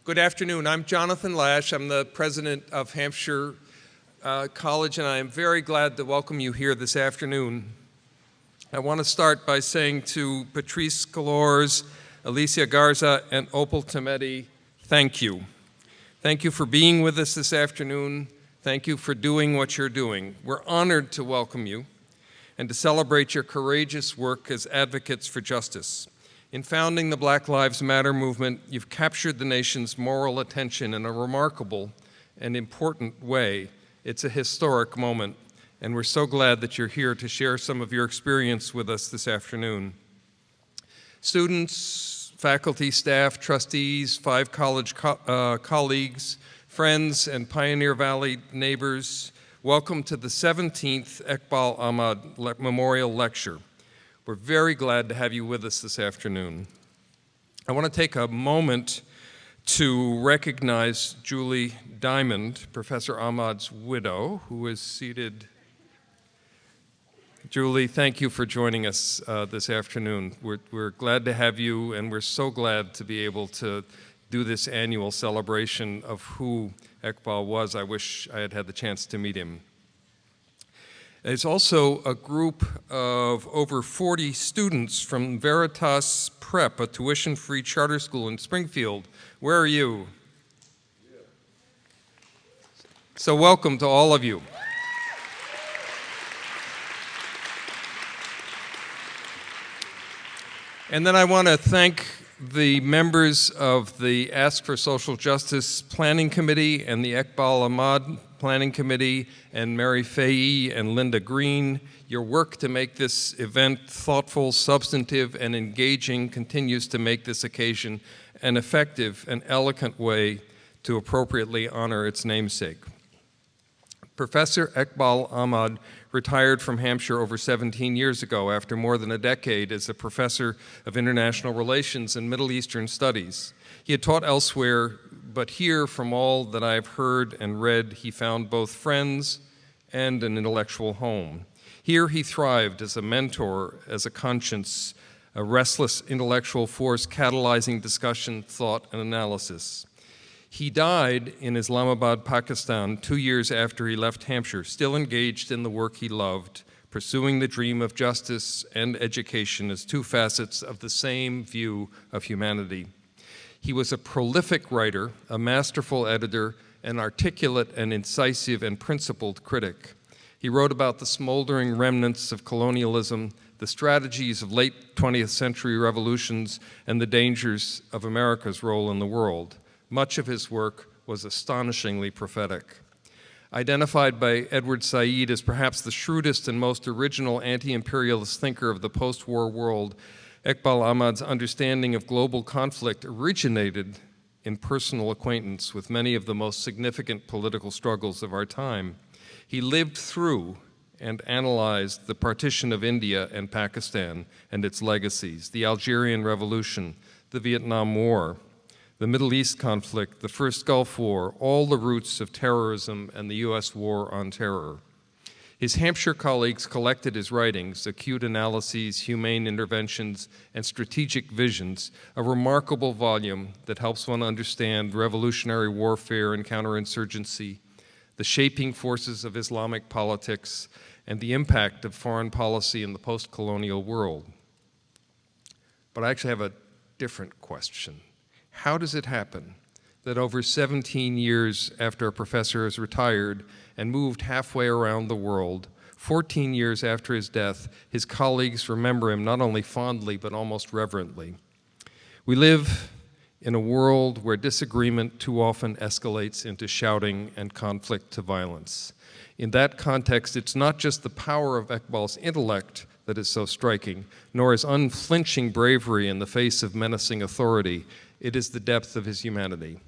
Good afternoon. I'm Jonathan Lash. I'm the president of Hampshire College, and I am very glad to welcome you here this afternoon. I want to start by saying to Patrisse, Cullors, Alicia Garza, and Opal Tometi, thank you. Thank you for being with us this afternoon. Thank you for doing what you're doing. We're honored to welcome you and to celebrate your courageous work as advocates for justice. In founding the Black Lives Matter movement, you've captured the nation's moral attention in a remarkable and important way. It's a historic moment, and we're so glad that you're here to share some of your experience with us this afternoon. Students, faculty, staff, trustees, 5 college colleagues, friends, and Pioneer Valley neighbors, welcome to the 17th Eqbal Ahmad Memorial Lecture. We're very glad to have you with us this afternoon. I want to take a moment to recognize Julie Diamond, Professor Ahmad's widow, who is seated. Julie, thank you for joining us this afternoon. We're glad to have you, and we're so glad to be able to do this annual celebration of who Eqbal was. I wish I had had the chance to meet him. There's also a group of over 40 students from Veritas Prep, a tuition-free charter school in Springfield. Where are you? So welcome to all of you. And then I want to thank the members of the Ask for Social Justice Planning Committee and the Eqbal Ahmad Planning Committee and Mary Fahey and Linda Green. Your work to make this event thoughtful, substantive, and engaging continues to make this occasion an effective and eloquent way to appropriately honor its namesake. Professor Eqbal Ahmad retired from Hampshire over 17 years ago after more than a decade as a professor of international relations and Middle Eastern studies. He had taught elsewhere, but here, from all that I've heard and read, he found both friends and an intellectual home. Here he thrived as a mentor, as a conscience, a restless intellectual force catalyzing discussion, thought, and analysis. He died in Islamabad, Pakistan, 2 years after he left Hampshire, still engaged in the work he loved, pursuing the dream of justice and education as 2 facets of the same view of humanity. He was a prolific writer, a masterful editor, an articulate and incisive and principled critic. He wrote about the smoldering remnants of colonialism, the strategies of late 20th century revolutions, and the dangers of America's role in the world. Much of his work was astonishingly prophetic. Identified by Edward Said as perhaps the shrewdest and most original anti-imperialist thinker of the post-war world, Eqbal Ahmad's understanding of global conflict originated in personal acquaintance with many of the most significant political struggles of our time. He lived through and analyzed the partition of India and Pakistan and its legacies, the Algerian Revolution, the Vietnam War, the Middle East conflict, the First Gulf War, all the roots of terrorism and the U.S. war on terror. His Hampshire colleagues collected his writings, acute analyses, humane interventions, and strategic visions, a remarkable volume that helps one understand revolutionary warfare and counterinsurgency, the shaping forces of Islamic politics, and the impact of foreign policy in the post-colonial world. But I actually have a different question. How does it happen that over 17 years after a professor has retired and moved halfway around the world, 14 years after his death, his colleagues remember him not only fondly but almost reverently? We live in a world where disagreement too often escalates into shouting and conflict to violence. In that context, it's not just the power of Eqbal's intellect that is so striking, nor his unflinching bravery in the face of menacing authority. It is the depth of his humanity.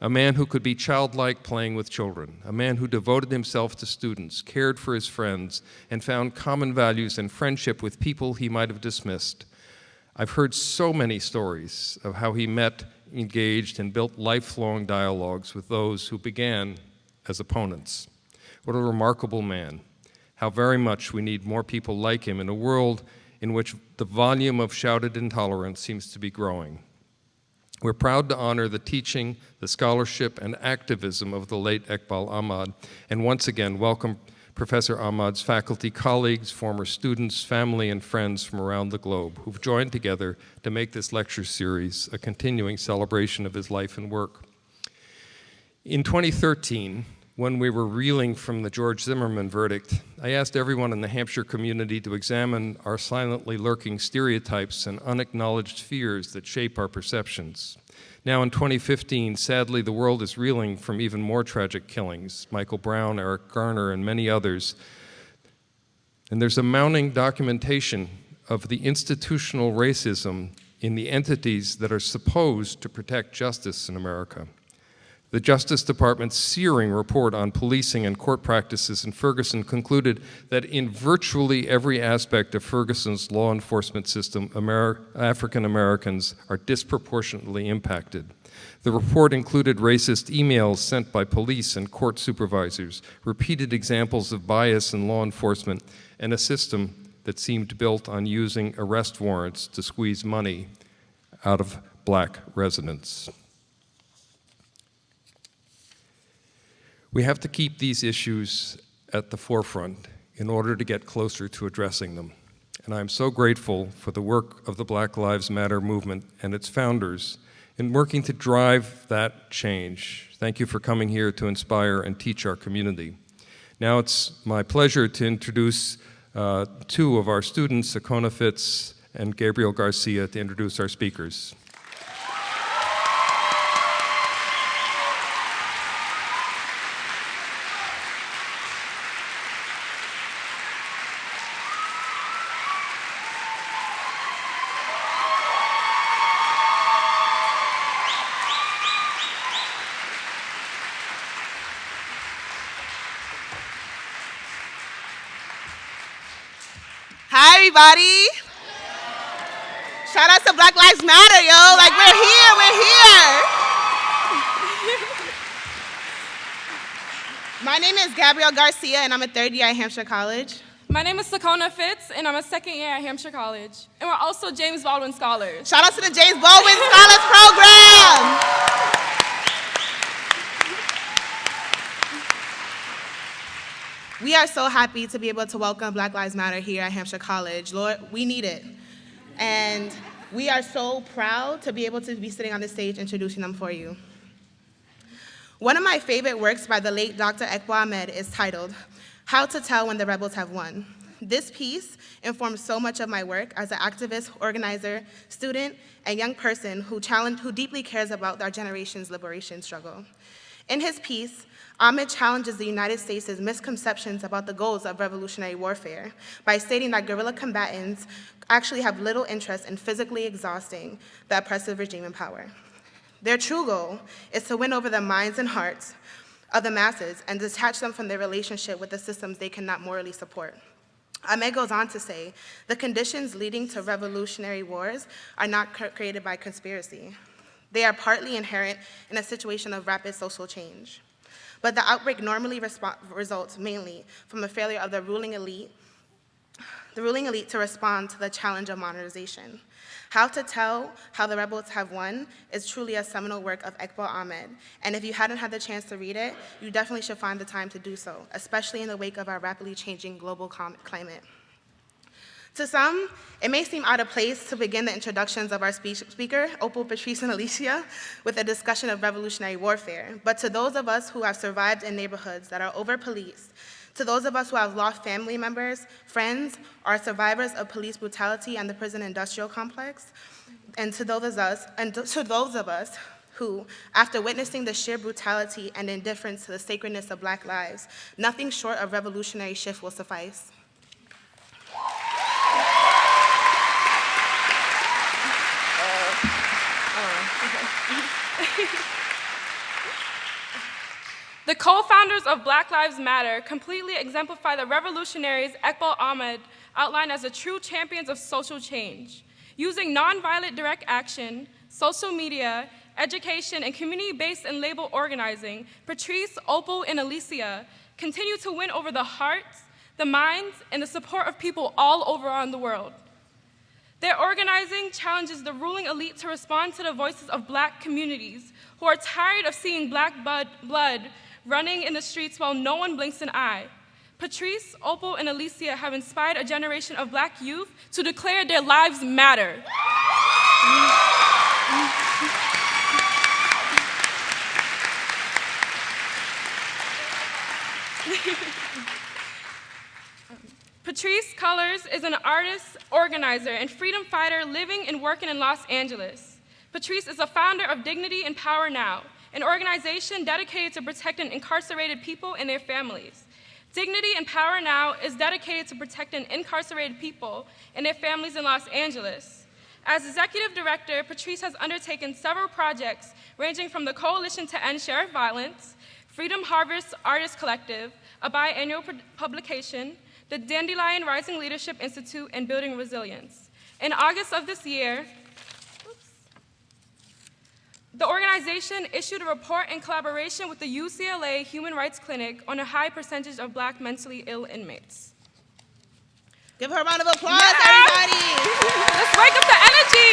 A man who could be childlike playing with children, a man who devoted himself to students, cared for his friends, and found common values and friendship with people he might have dismissed. I've heard so many stories of how he met, engaged, and built lifelong dialogues with those who began as opponents. What a remarkable man. How very much we need more people like him in a world in which the volume of shouted intolerance seems to be growing. We're proud to honor the teaching, the scholarship, and activism of the late Eqbal Ahmad, and once again welcome Professor Ahmad's faculty colleagues, former students, family, and friends from around the globe who've joined together to make this lecture series a continuing celebration of his life and work. In 2013, when we were reeling from the George Zimmerman verdict, I asked everyone in the Hampshire community to examine our silently lurking stereotypes and unacknowledged fears that shape our perceptions. Now in 2015, sadly, the world is reeling from even more tragic killings, Michael Brown, Eric Garner, and many others. And there's a mounting documentation of the institutional racism in the entities that are supposed to protect justice in America. The Justice Department's searing report on policing and court practices in Ferguson concluded that in virtually every aspect of Ferguson's law enforcement system, African Americans are disproportionately impacted. The report included racist emails sent by police and court supervisors, repeated examples of bias in law enforcement, and a system that seemed built on using arrest warrants to squeeze money out of black residents. We have to keep these issues at the forefront in order to get closer to addressing them. And I'm so grateful for the work of the Black Lives Matter movement and its founders in working to drive that change. Thank you for coming here to inspire and teach our community. Now it's my pleasure to introduce two of our students, Sakonifitz and Gabriel Garcia, to introduce our speakers. Hi, everybody. Shout out to Black Lives Matter, yo. Like, we're here. My name is Gabrielle Garcia, and I'm a third year at Hampshire College. My name is Sakonifitz, and I'm a second year at Hampshire College. And we're also James Baldwin Scholars. Shout out to the James Baldwin Scholars Program. We are so happy to be able to welcome Black Lives Matter here at Hampshire College. Lord, we need it. And we are so proud to be able to be sitting on this stage introducing them for you. One of my favorite works by the late Dr. Eqbal Ahmad is titled, How to Tell When the Rebels Have Won. This piece informs so much of my work as an activist, organizer, student, and young person who deeply cares about our generation's liberation struggle. In his piece, Ahmad challenges the United States' misconceptions about the goals of revolutionary warfare by stating that guerrilla combatants actually have little interest in physically exhausting the oppressive regime in power. Their true goal is to win over the minds and hearts of the masses and detach them from their relationship with the systems they cannot morally support. Ahmed goes on to say, the conditions leading to revolutionary wars are not created by conspiracy. They are partly inherent in a situation of rapid social change. But the outbreak normally results mainly from a failure of the ruling elite to respond to the challenge of modernization. How to Tell How the Rebels Have Won is truly a seminal work of Eqbal Ahmad, and if you hadn't had the chance to read it, you definitely should find the time to do so, especially in the wake of our rapidly changing global climate. To some, it may seem out of place to begin the introductions of our speaker, Opal, Patrisse, and Alicia, with a discussion of revolutionary warfare. But to those of us who have survived in neighborhoods that are over-policed, to those of us who have lost family members, friends, or survivors of police brutality and the prison industrial complex, and to those of us who, after witnessing the sheer brutality and indifference to the sacredness of Black lives, nothing short of revolutionary shift will suffice. The co-founders of Black Lives Matter completely exemplify the revolutionaries Eqbal Ahmad outlined as the true champions of social change. Using nonviolent direct action, social media, education, and community-based and label organizing, Patrisse, Opal, and Alicia continue to win over the hearts, the minds, and the support of people all over around the world. Their organizing challenges the ruling elite to respond to the voices of Black communities who are tired of seeing Black blood running in the streets while no one blinks an eye. Patrisse, Opal, and Alicia have inspired a generation of Black youth to declare their lives matter. Patrisse Cullors is an artist, organizer, and freedom fighter living and working in Los Angeles. Patrisse is a founder of Dignity and Power Now, an organization dedicated to protecting incarcerated people and their families. Dignity and Power Now is dedicated to protecting incarcerated people and their families in Los Angeles. As executive director, Patrisse has undertaken several projects ranging from the Coalition to End Sheriff Violence, Freedom Harvest Artist Collective, a biannual publication, the Dandelion Rising Leadership Institute, and Building Resilience. In August of this year, the organization issued a report in collaboration with the UCLA Human Rights Clinic on a high percentage of Black mentally ill inmates. Give her a round of applause, everybody. Let's wake up the energy.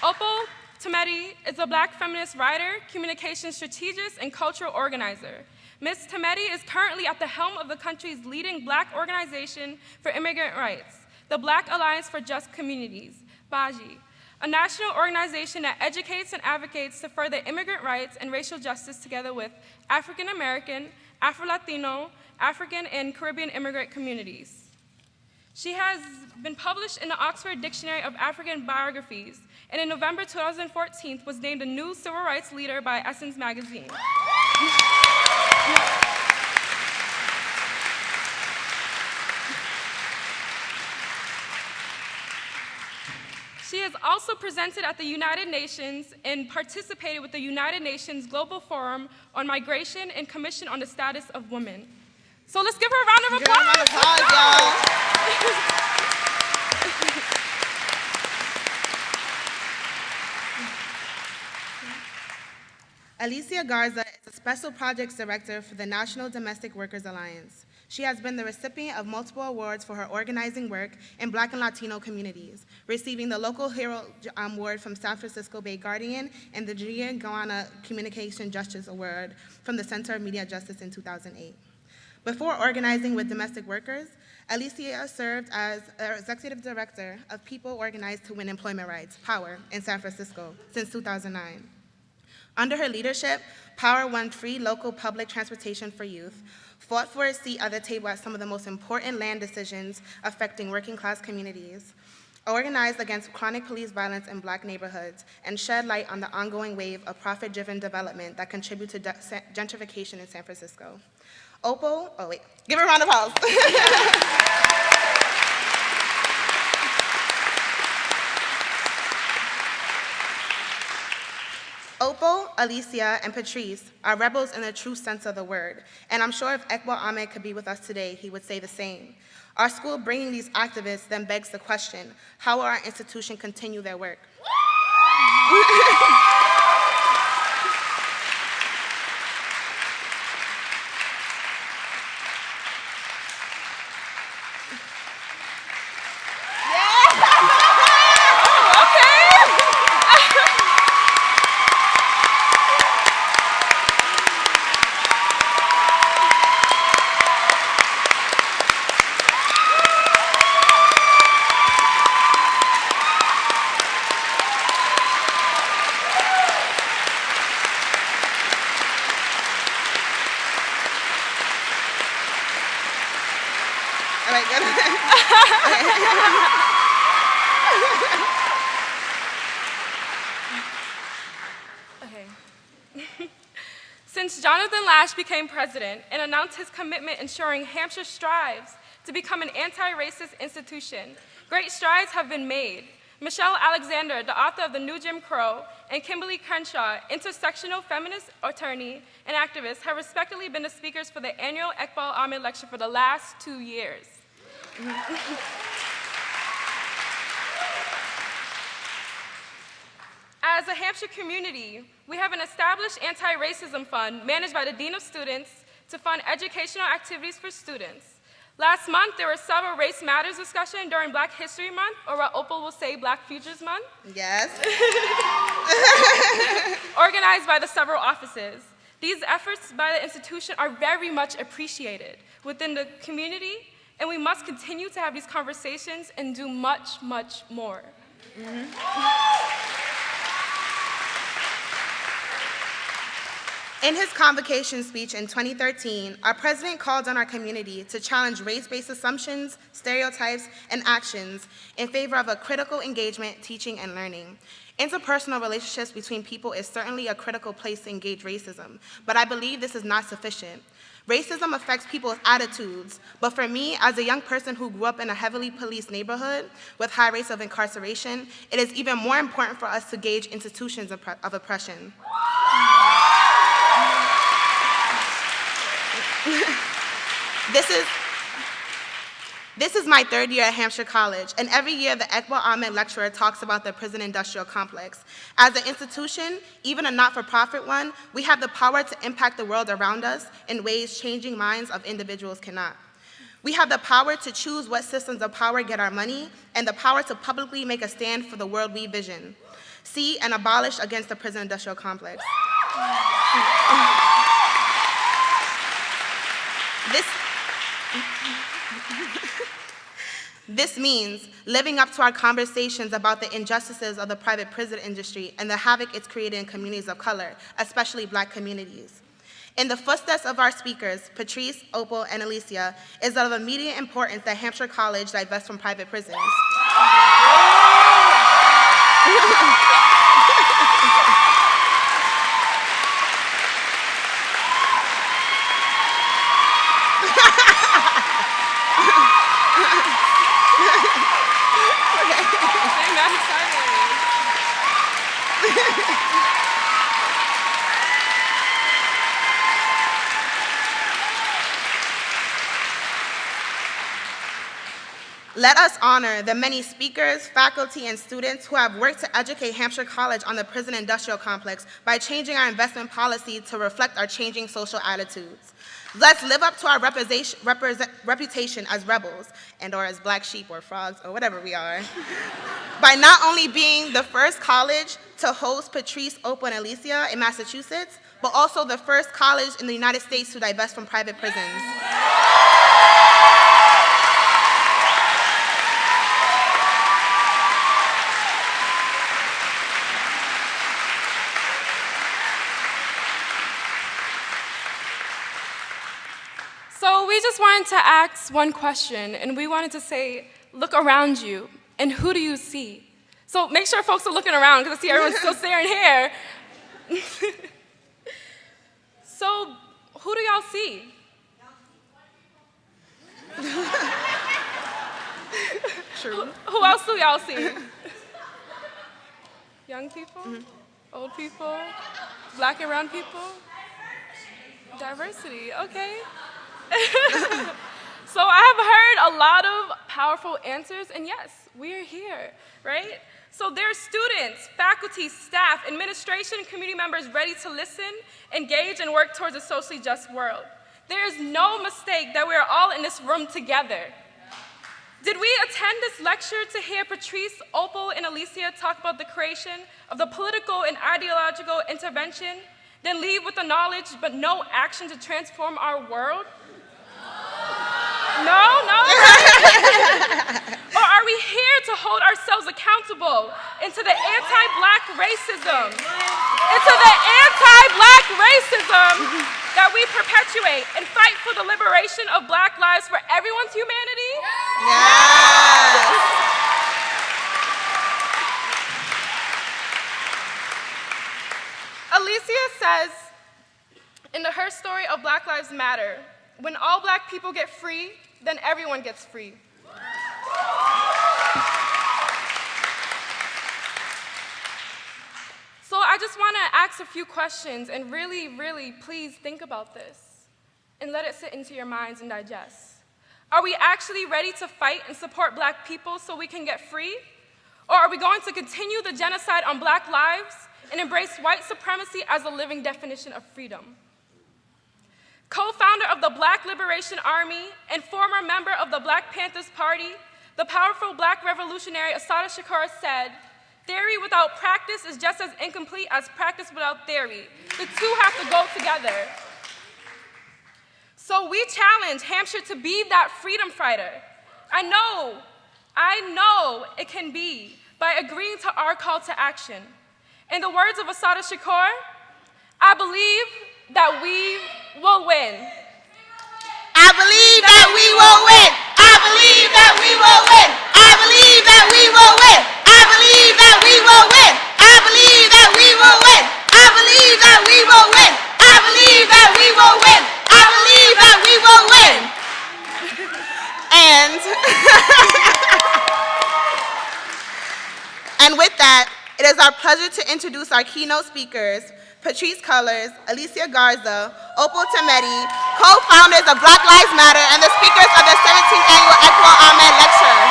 Opal Tometi is a Black feminist writer, communication strategist, and cultural organizer. Ms. Tometi is currently at the helm of the country's leading Black organization for immigrant rights, the Black Alliance for Just Communities, BAJI, a national organization that educates and advocates to further immigrant rights and racial justice together with African American, Afro-Latino, African, and Caribbean immigrant communities. She has been published in the Oxford Dictionary of African Biographies, and in November 2014 was named a new civil rights leader by Essence magazine. She has also presented at the United Nations and participated with the United Nations Global Forum on Migration and Commission on the Status of Women. So let's give her a round of applause. Round of applause, y'all. Alicia Garza is a Special Projects Director for the National Domestic Workers Alliance. She has been the recipient of multiple awards for her organizing work in Black and Latino communities, receiving the Local Hero Award from San Francisco Bay Guardian and the Guyana Communication Justice Award from the Center of Media Justice in 2008. Before organizing with domestic workers, Alicia served as Executive Director of People Organized to Win Employment Rights, POWER, in San Francisco since 2009. Under her leadership, POWER won free local public transportation for youth, fought for a seat at the table at some of the most important land decisions affecting working-class communities, organized against chronic police violence in Black neighborhoods, and shed light on the ongoing wave of profit-driven development that contribute to gentrification in San Francisco. Opal, give her a round of applause. Opal, Alicia, and Patrisse are rebels in the true sense of the word, and I'm sure if Eqbal Ahmad could be with us today, he would say the same. Our school bringing these activists then begs the question, how will our institution continue their work? All right, good. Okay. Since Jonathan Lash became president and announced his commitment ensuring Hampshire strives to become an anti-racist institution, great strides have been made. Michelle Alexander, the author of The New Jim Crow, and Kimberly Crenshaw, intersectional feminist attorney and activist, have respectively been the speakers for the annual Eqbal Ahmad Lecture for the last 2 years. As a Hampshire community, we have an established anti-racism fund managed by the Dean of Students, to fund educational activities for students. Last month, there were several Race Matters discussions during Black History Month, or what Opal will say, Black Futures Month. Yes. Organized by the several offices. These efforts by the institution are very much appreciated within the community, and we must continue to have these conversations and do much, much more. In his convocation speech in 2013, our president called on our community to challenge race-based assumptions, stereotypes, and actions in favor of a critical engagement, teaching, and learning. Interpersonal relationships between people is certainly a critical place to engage racism, but I believe this is not sufficient. Racism affects people's attitudes, but for me, as a young person who grew up in a heavily policed neighborhood with high rates of incarceration, it is even more important for us to gauge institutions of oppression. This is my third year at Hampshire College, and every year the Eqbal Ahmad lecturer talks about the prison industrial complex. As an institution, even a not-for-profit one, we have the power to impact the world around us in ways changing minds of individuals cannot. We have the power to choose what systems of power get our money, and the power to publicly make a stand for the world we vision, see and abolish against the prison industrial complex. This means living up to our conversations about the injustices of the private prison industry and the havoc it's created in communities of color, especially Black communities. In the footsteps of our speakers, Patrisse, Opal, and Alicia, it is of immediate importance that Hampshire College divest from private prisons. Let us honor the many speakers, faculty, and students who have worked to educate Hampshire College on the prison industrial complex by changing our investment policy to reflect our changing social attitudes. Let's live up to our reputation as rebels, and or as black sheep or frogs or whatever we are, by not only being the first college to host Patrisse, Opal, and Alicia in Massachusetts, but also the first college in the United States to divest from private prisons. So we just wanted to ask one question, and we wanted to say, look around you, and who do you see? So make sure folks are looking around, because I see everyone's still staring here. So who do y'all see? True. Who else do y'all see? Young people? Old people? Black and brown people? Diversity, okay. So I have heard a lot of powerful answers, and yes, we are here, right? So there are students, faculty, staff, administration, and community members ready to listen, engage, and work towards a socially just world. There is no mistake that we are all in this room together. Did we attend this lecture to hear Patrisse, Opal, and Alicia talk about the creation of the political and ideological intervention, then leave with the knowledge but no action to transform our world? No, right? Or are we here to hold ourselves accountable into the anti-black racism, that we perpetuate and fight for the liberation of black lives for everyone's humanity? Yes. Alicia says in her story of Black Lives Matter, when all black people get free, then everyone gets free. So I just want to ask a few questions and really, really please think about this and let it sit into your minds and digest. Are we actually ready to fight and support black people so we can get free? Or are we going to continue the genocide on black lives and embrace white supremacy as a living definition of freedom? co-founder of the Black Liberation Army and former member of the Black Panthers Party, the powerful Black revolutionary Assata Shakur said, "Theory without practice is just as incomplete as practice without theory. The two have to go together." So we challenge Hampshire to be that freedom fighter. I know it can be by agreeing to our call to action. In the words of Assata Shakur, I believe that we will win. I believe that we will win. I believe that we will win. I believe that we will win. I believe that we will win. I believe that we will win. I believe that we will win. I believe that we will win. I believe that we will win. And with that, it is our pleasure to introduce our keynote speakers, Patrisse Cullors, Alicia Garza, Opal Tometi, co-founders of Black Lives Matter and the speakers of the 17th Annual Eqbal Ahmad Lecture.